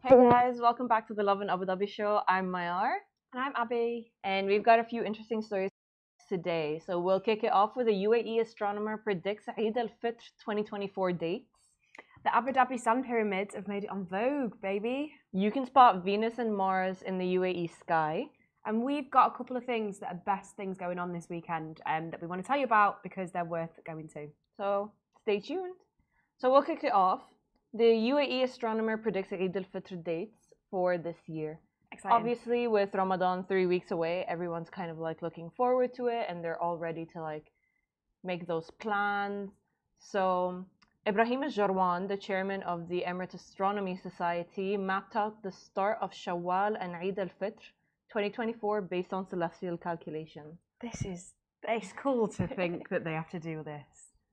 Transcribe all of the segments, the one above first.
Hey guys, welcome back to the Lovin Abu Dhabi show. I'm Mayar, And I'm Abby. and we've got a few interesting stories today. So we'll kick it off with a UAE astronomer predicts Eid al-Fitr 2024 dates. The Abu Dhabi sand pyramids have made it on Vogue, baby. You can spot Venus and Mars in the UAE sky. And we've got a couple of things that are best things going on this weekend that we want to tell you about because they're worth going to. So stay tuned. So we'll kick it off. The UAE astronomer predicts Eid al-Fitr dates for this year. Exciting. Obviously, with Ramadan 3 weeks away, everyone's kind of like looking forward to it and they're all ready to like make those plans. So Ibrahim Jarwan, the chairman of the Emirates Astronomy Society, mapped out the start of Shawwal and Eid al-Fitr 2024 based on celestial calculations. It's cool to think that they have to do this.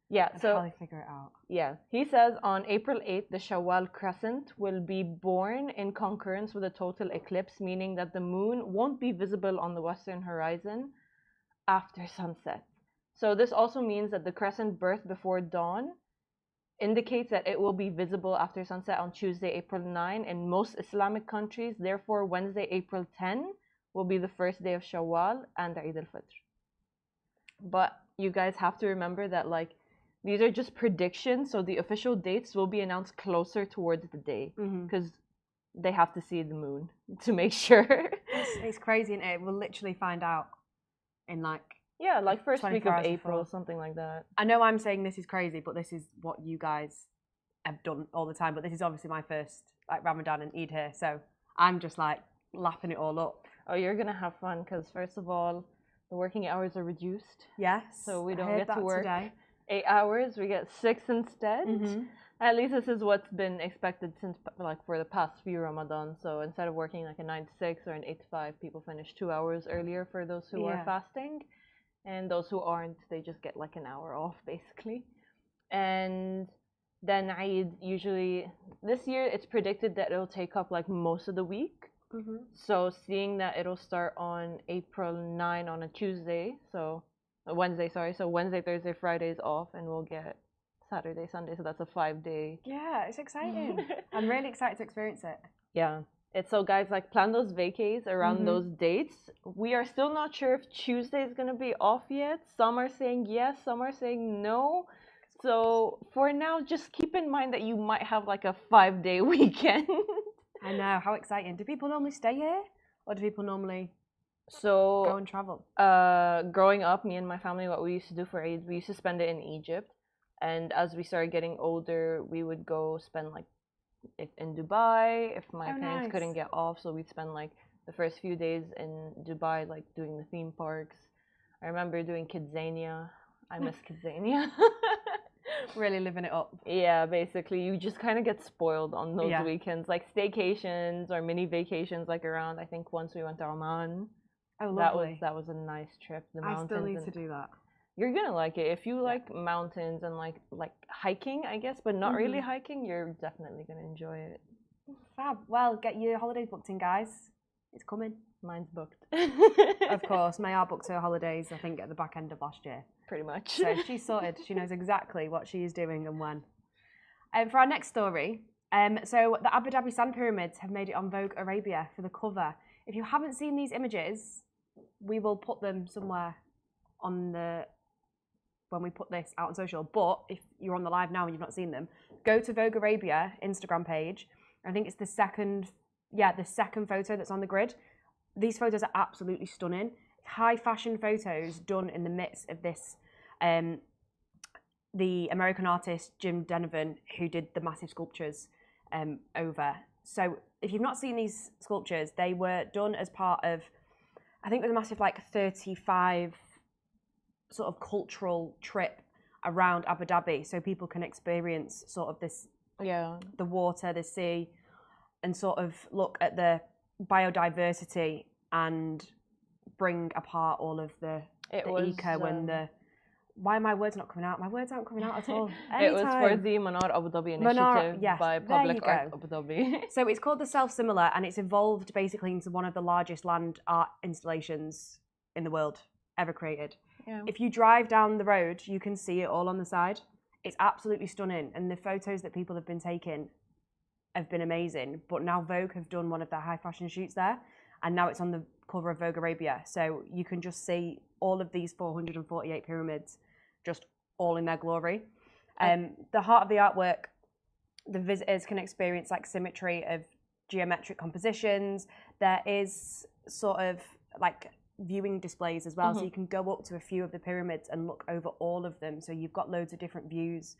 Yeah, And so how they figure it out. yeah, he says on April 8th, the Shawwal crescent will be born in concurrence with a total eclipse, meaning that the moon won't be visible on the western horizon after sunset. So this also means that the crescent birth before dawn indicates that it will be visible after sunset on Tuesday, April 9 in most Islamic countries. Therefore, Wednesday, April 10 will be the first day of Shawwal and Eid al-Fitr. But you guys have to remember that like these are just predictions, so the official dates will be announced closer towards the day because they have to see the moon to make sure. It's crazy, and it? We'll literally find out in like Yeah, like first week 24 of hours April, before. something like that. I know I'm saying this is crazy, but this is what you guys have done all the time. But this is obviously my first like Ramadan and Eid here, so I'm just like lapping it all up. Oh, you're gonna have fun because first of all, the working hours are reduced, Yes. so we I don't heard get to that work today. 8 hours. We get 6 instead. Mhm. At least this is what's been expected since like for the past few Ramadan. So instead of working like a 9 to 6 or an 8 to 5, people finish 2 hours earlier for those who are Yeah. fasting, and those who aren't, they just get like an hour off basically. And then Eid usually this year it's predicted that it'll take up like most of the week. Mhm. So seeing that it'll start on April 9 on a Tuesday, so Wednesday, sorry. So Wednesday, Thursday, Friday is off, and we'll get Saturday, Sunday. So that's a 5 day. Yeah, it's exciting. I'm really excited to experience it. Yeah. It's so guys like plan those vacays around Mhm. those dates. We are still not sure if Tuesday is gonna be off yet. Some are saying yes, some are saying no. So for now, just keep in mind that you might have like a 5 day weekend. I know, how exciting. Do people normally stay here? Or do people normally go So and travel? growing up, me and my family, what we used to do for Eid, we used to spend it in Egypt. And as we started getting older, we would go spend like it in Dubai if my Oh, parents couldn't nice. get off. So we'd spend like the first few days in Dubai, like doing the theme parks. I remember doing Kidzania. I miss Kidzania. Really living it up. Yeah, basically, you just kind of get spoiled on those Yeah. weekends, like staycations or mini vacations. Like around, I think once we went to Oman. Oh, That lovely. was a nice trip. The I mountains still need and to do that. you're gonna like it if you Yeah. like mountains and like hiking, I guess, but not really Mhm. hiking. You're definitely gonna enjoy it. Fab. Well, get your holidays booked in, guys. It's coming. Mine's booked. Of course, Mayar booked her holidays, I think, at the back end of last year. Pretty much. So she's sorted. She knows exactly what she is doing and when. For our next story, so the Abu Dhabi sand pyramids have made it on Vogue Arabia for the cover. If you haven't seen these images, we will put them somewhere on the when we put this out on social. But if you're on the live now and you've not seen them, go to Vogue Arabia Instagram page. I think it's the second photo that's on the grid. These photos are absolutely stunning. High fashion photos done in the midst of this. The American artist Jim Donovan, who did the massive sculptures over. So if you've not seen these sculptures, they were done as part of, I think it was a massive like 35 sort of cultural trip around Abu Dhabi, so people can experience sort of this, Yeah. the water, the sea, and sort of look at the biodiversity and bring apart all of the eco and the. Why are my words not coming out? My words aren't coming out at all. It was for the Manar Abu Dhabi initiative yes, by there Public you go. Art Abu Dhabi. So it's called the Self-Similar, and it's evolved basically into one of the largest land art installations in the world ever created. Yeah. If you drive down the road, you can see it all on the side. It's absolutely stunning, and the photos that people have been taking have been amazing. But now Vogue have done one of their high fashion shoots there, and now it's on the cover of Vogue Arabia. So you can just see all of these 448 pyramids just all in their glory. The heart of the artwork, the visitors can experience like symmetry of geometric compositions. There is sort of like viewing displays as well, so you can go up to a few of the pyramids and look over all of them, so you've got loads of different views.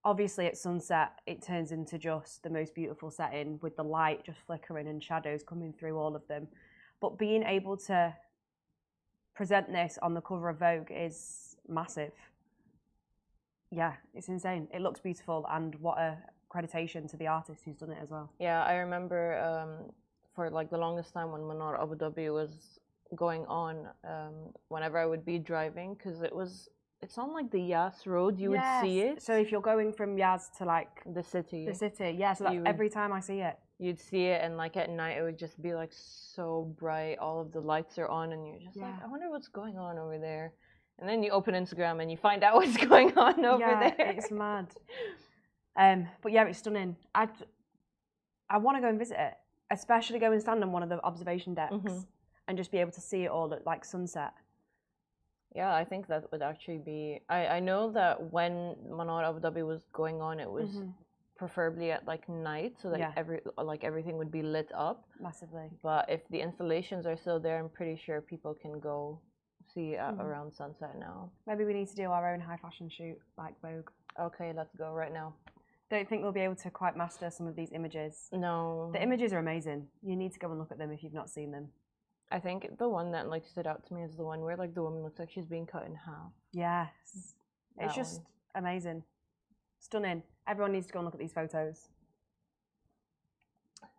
Obviously at sunset it turns into just the most beautiful setting with the light just flickering and shadows coming through all of them. But being able to present this on the cover of Vogue is massive. Yeah, it's insane. It looks beautiful, and what a accreditation to the artist who's done it as well. Yeah, I remember for like the longest time when Manar Abu Dhabi was going on, whenever I would be driving, because it's on like the Yas road, you would see it. So if you're going from Yas to like the city, yeah, so that's every time I see it. You'd see it, and like at night it would just be like so bright, all of the lights are on, and you're just like, I wonder what's going on over there. And then you open Instagram and you find out what's going on over there. It's mad. But yeah, it's stunning. I want to go and visit it, especially go and stand on one of the observation decks and just be able to see it all at like sunset. Yeah, I think that would actually be. I know that when Manar Abu Dhabi was going on, it was preferably at like night, so that everything would be lit up massively. But if the installations are still there, I'm pretty sure people can go see around sunset now. Maybe we need to do our own high fashion shoot like Vogue. Okay, let's go right now. Don't think we'll be able to quite master some of these images. No. The images are amazing. You need to go and look at them if you've not seen them. I think the one that like stood out to me is the one where like the woman looks like she's being cut in half. Yes. It's just amazing. Stunning. Everyone needs to go and look at these photos.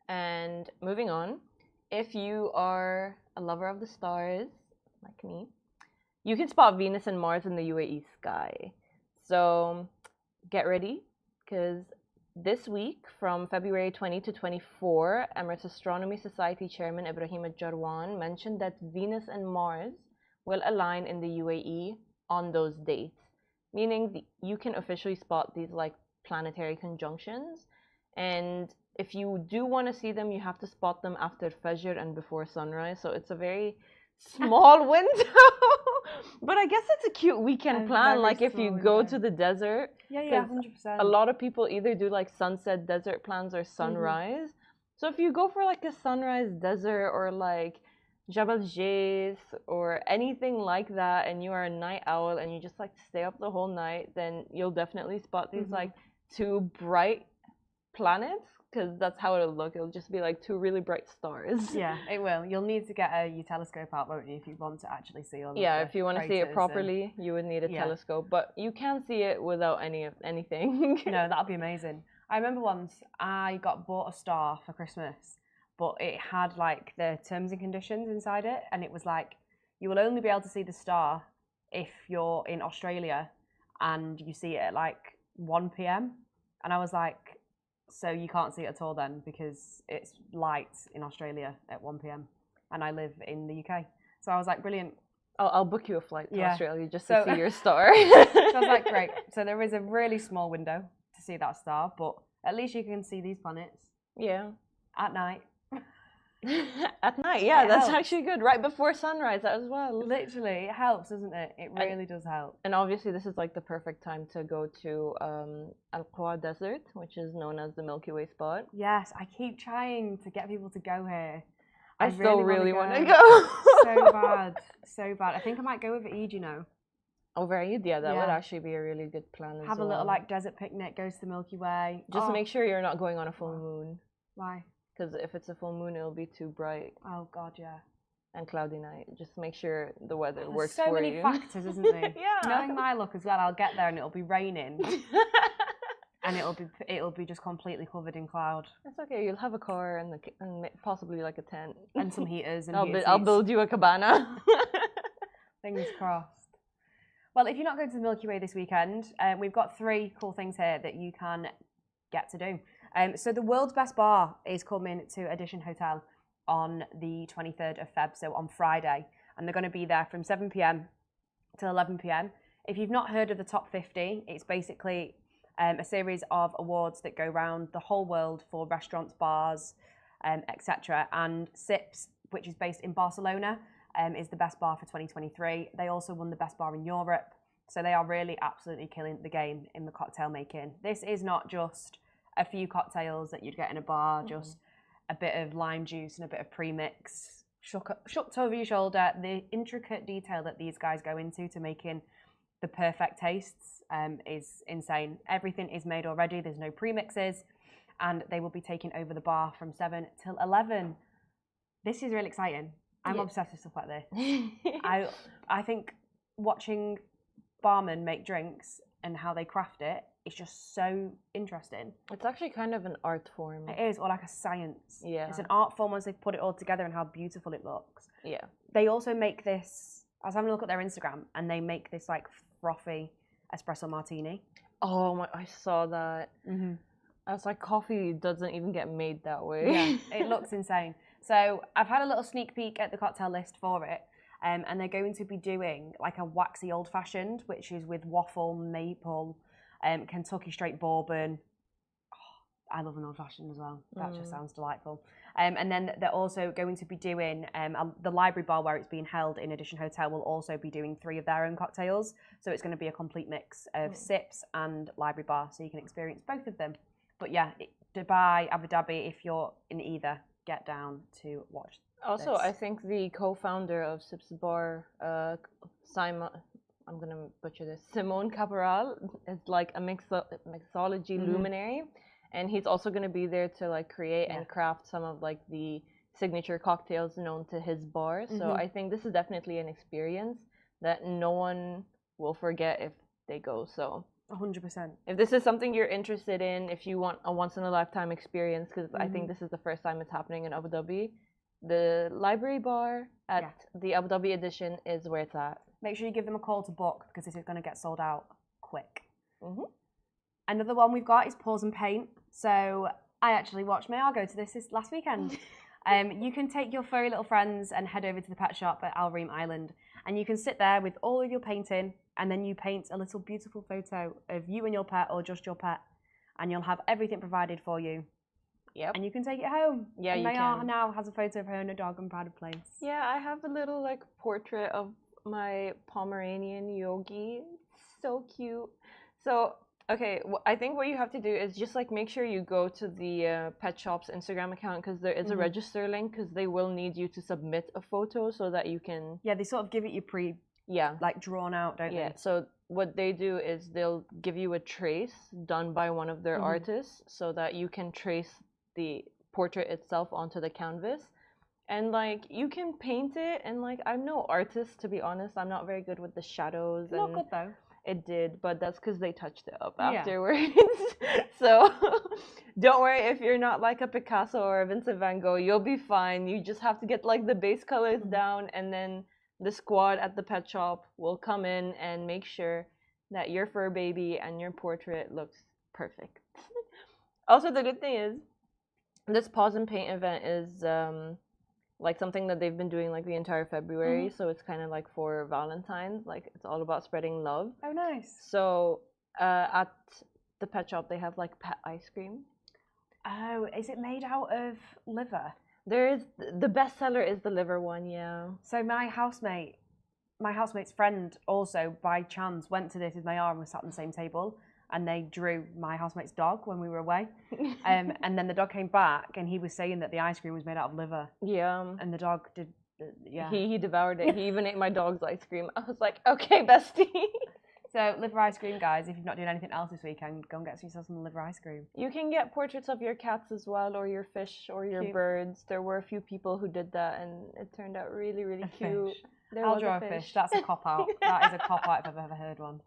And moving on, if you are a lover of the stars, like me, you can spot Venus and Mars in the UAE sky. So get ready, because this week, from February 20 to 24, Emirates Astronomy Society Chairman Ibrahim Al-Jarwan mentioned that Venus and Mars will align in the UAE on those dates, meaning you can officially spot these like planetary conjunctions. And if you do want to see them, you have to spot them after Fajr and before sunrise. So it's a very small window. But I guess it's a cute weekend plan. Like if you go to the desert. Yeah, 100%. A lot of people either do like sunset desert plans or sunrise. So if you go for like a sunrise desert or like Jabal Jais or anything like that, and you are a night owl and you just like to stay up the whole night, then you'll definitely spot these like two bright planets, because that's how it'll look. It'll just be like two really bright stars. Yeah, it will. You'll need to get your telescope out, won't you, if you want to actually see all of Yeah, if you want to see it properly, you would need a telescope. But you can see it without anything. No, that'll be amazing. I remember once I got bought a star for Christmas, but it had like the terms and conditions inside it, and it was like, you will only be able to see the star if you're in Australia and you see it at like 1 p.m. And I was like, so you can't see it at all then, because it's light in Australia at 1 p.m. and I live in the UK. So I was like, brilliant. I'll book you a flight to Australia just to see your star. So I was like, great. So there is a really small window to see that star, but at least you can see these planets. Yeah. At night. At night, yeah, that's actually good. Right before sunrise as well. Literally, it helps, doesn't it? It really does help. And obviously, this is like the perfect time to go to Al-Qawa Desert, which is known as the Milky Way spot. Yes, I keep trying to get people to go here. I still really want to go. So bad, so bad. I think I might go over Eid, you know. Over Eid, yeah, that would actually be a really good plan as Have well. a little like desert picnic, go to the Milky Way. Just make sure you're not going on a full moon. Why? Because if it's a full moon, it'll be too bright. Oh God, yeah. And cloudy night. Just make sure the weather works for you. So many factors, isn't there? Yeah. Knowing my luck as well, I'll get there and it'll be raining, and it'll be just completely covered in cloud. That's okay. You'll have a car and possibly like a tent and some heaters. And I'll build you a cabana. Fingers crossed. Well, if you're not going to the Milky Way this weekend, we've got 3 cool things here that you can get to do. So the world's best bar is coming to Edition Hotel on the 23rd of Feb, so on Friday. And they're going to be there from 7 p.m. till 11 p.m. If you've not heard of the top 50, it's basically a series of awards that go around the whole world for restaurants, bars, etc. And Sips, which is based in Barcelona, is the best bar for 2023. They also won the best bar in Europe. So they are really absolutely killing the game in the cocktail making. This is not just a few cocktails that you'd get in a bar, just a bit of lime juice and a bit of premix shucked over your shoulder. The intricate detail that these guys go into to making the perfect tastes is insane. Everything is made already. There's no premixes, and they will be taking over the bar from 7 till 11. This is really exciting. I'm obsessed with stuff like this. I think watching barmen make drinks and how they craft it is just so interesting. It's actually kind of an art form. It is, or like a science. Yeah. It's an art form once they've put it all together and how beautiful it looks. Yeah. They also make this, I was having a look at their Instagram, and they make this like frothy espresso martini. Oh my, I saw that. I was like, coffee doesn't even get made that way. Yeah, it looks insane. So I've had a little sneak peek at the cocktail list for it. And they're going to be doing like a waxy old fashioned, which is with waffle, maple, Kentucky straight bourbon. Oh, I love an old fashioned as well. That just sounds delightful. And then they're also going to be doing the library bar where it's being held in Edition Hotel will also be doing 3 of their own cocktails. So it's going to be a complete mix of Sips and library bar, so you can experience both of them. But yeah, Dubai, Abu Dhabi, if you're in either, get down to watch. Also, I think the co-founder of Sips Bar, Simon, I'm gonna butcher this, Simone Caporal, is like a mixology luminary, and he's also gonna be there to like create and craft some of like the signature cocktails known to his bar. So I think this is definitely an experience that no one will forget if they go. So 100%. If this is something you're interested in, if you want a once-in-a-lifetime experience, because I think this is the first time it's happening in Abu Dhabi, the library bar at the Abu Dhabi edition is where it's at. Make sure you give them a call to book, because this is going to get sold out quick. Another one we've got is Pause and Paint. So I actually watched my go to this last weekend. You can take your furry little friends and head over to the pet shop at Al Reem Island, and you can sit there with all of your painting, and then you paint a little beautiful photo of you and your pet, or just your pet, and you'll have everything provided for you. Yep. And you can take it home. Yeah, and you can. now has a photo of her and her dog in Pride of Place. Yeah, I have a little like portrait of my Pomeranian Yogi. So cute. So, okay, I think what you have to do is just like make sure you go to the pet shop's Instagram account, because there is a register link, because they will need you to submit a photo so that you can... Yeah, they sort of give it you like drawn out, don't they? Yeah, so what they do is they'll give you a trace done by one of their artists, so that you can trace the portrait itself onto the canvas. And like you can paint it, and like I'm no artist, to be honest. I'm not very good with the shadows. Not good though. It did, but that's because they touched it up afterwards. So don't worry if you're not like a Picasso or a Vincent van Gogh, you'll be fine. You just have to get like the base colors down, and then the squad at the pet shop will come in and make sure that your fur baby and your portrait looks perfect. Also, the good thing is this Pause and Paint event is like something that they've been doing like the entire February. So it's kind of like for Valentine's, like it's all about spreading love. Oh, nice. So at the pet shop, they have like pet ice cream. Oh, is it made out of liver? There is, the best seller is the liver one, yeah. So my housemate's friend also by chance went to this with my and was sat on the same table, and they drew my housemate's dog when we were away. And then the dog came back, and he was saying that the ice cream was made out of liver. Yeah. And the dog did, He devoured it. He even ate my dog's ice cream. I was like, okay, bestie. So liver ice cream, guys, if you've not doing anything else this weekend, go and get yourself some liver ice cream. You can get portraits of your cats as well, or your fish, or your birds. There were a few people who did that, and it turned out really, really cute. I'll draw a fish. That's a cop-out. That is a cop-out if I've ever heard one.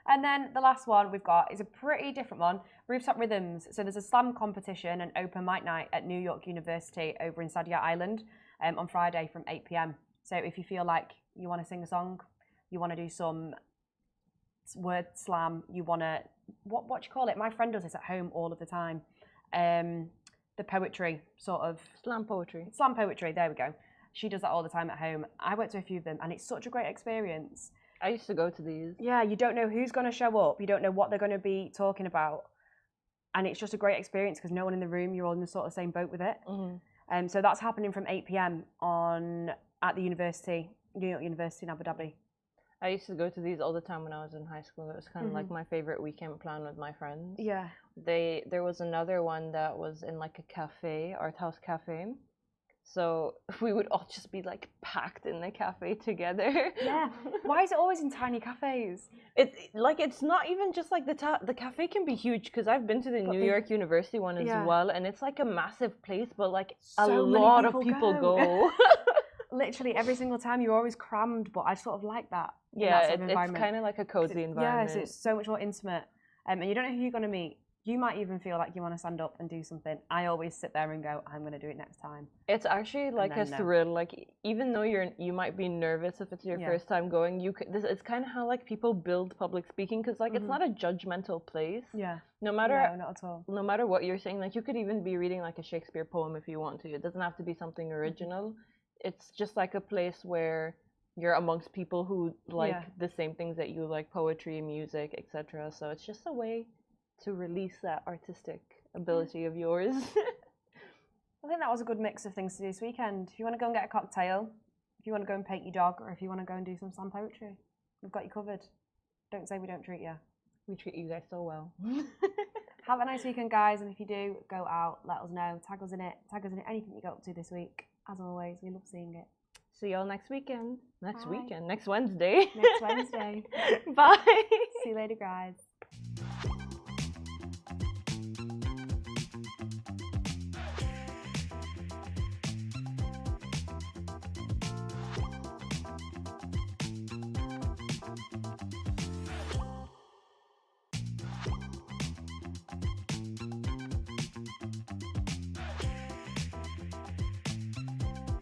And then the last one we've got is a pretty different one, Rooftop Rhythms. So there's a slam competition and open mic night at New York University over in Sadia Island on Friday from 8 p.m. So if you feel like you want to sing a song, you want to do some word slam, you want to, what do you call it? My friend does this at home all of the time. The poetry, sort of. Slam poetry. Slam poetry, there we go. She does that all the time at home. I went to a few of them, and it's such a great experience. I used to go to these. Yeah, you don't know who's going to show up. You don't know what they're going to be talking about. And it's just a great experience because no one in the room, you're all in the sort of same boat with it. So that's happening from 8 p.m. at the university, New York University in Abu Dhabi. I used to go to these all the time when I was in high school. It was kind of like my favorite weekend plan with my friends. Yeah. There was another one that was in like a cafe, art house cafe. So we would all just be like packed in the cafe together. Yeah. Why is it always in tiny cafes? It's not even just like the cafe can be huge because I've been to the New York University one as well, and it's like a massive place, but like a lot of people go. Literally every single time you're always crammed, but I sort of like that. Yeah, it's kind of like a cozy environment. Yeah, so it's so much more intimate, and you don't know who you're going to meet. You might even feel like you want to stand up and do something. I always sit there and go, I'm going to do it next time. It's actually like a thrill. Like even though you might be nervous if it's your first time going, it's kind of how like people build public speaking because like it's not a judgmental place. Yeah. No matter not at all. No matter what you're saying, like you could even be reading like a Shakespeare poem if you want to. It doesn't have to be something original. It's just like a place where you're amongst people who like the same things that you like, poetry, music, etc. So it's just a way to release that artistic ability of yours. I think that was a good mix of things to do this weekend. If you want to go and get a cocktail, if you want to go and paint your dog, or if you want to go and do some slam poetry, we've got you covered. Don't say we don't treat you. We treat you guys so well. Have a nice weekend, guys, and if you do, go out, let us know. Tag us in it, anything you got up to this week. As always, we love seeing it. See y'all next weekend. Next Wednesday. Next Wednesday. Bye. Bye. See you later, guys.